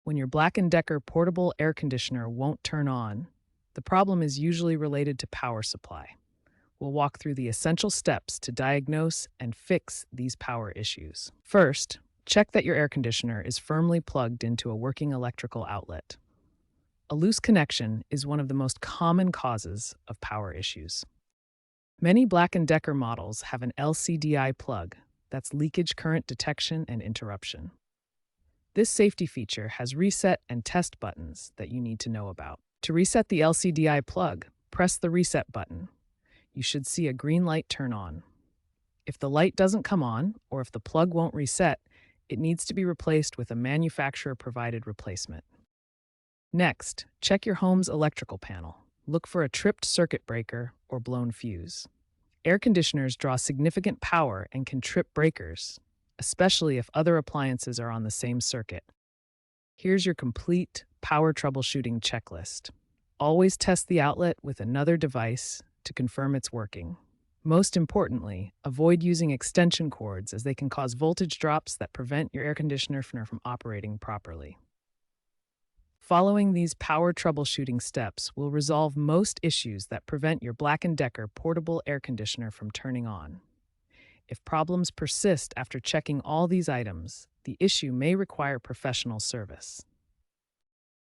When your Black& Decker portable air conditioner won't turn on, the problem is usually related to power supply. We'll walk through the essential steps to diagnose and fix these power issues. First, check that your air conditioner is firmly plugged into a working electrical outlet. A loose connection is one of the most common causes of power issues. Many Black& Decker models have an LCDI plug, that's leakage current detection and interruption. This safety feature has reset and test buttons that you need to know about. To reset the LCDI plug, press the reset button. You should see a green light turn on. If the light doesn't come on, or if the plug won't reset, it needs to be replaced with a manufacturer-provided replacement. Next, check your home's electrical panel. Look for a tripped circuit breaker or blown fuse. Air conditioners draw significant power and can trip breakers, especially if other appliances are on the same circuit. Here's your complete power troubleshooting checklist. Always test the outlet with another device to confirm it's working. Most importantly, avoid using extension cords as they can cause voltage drops that prevent your air conditioner from operating properly. Following these power troubleshooting steps will resolve most issues that prevent your Black & Decker portable air conditioner from turning on. If problems persist after checking all these items, the issue may require professional service.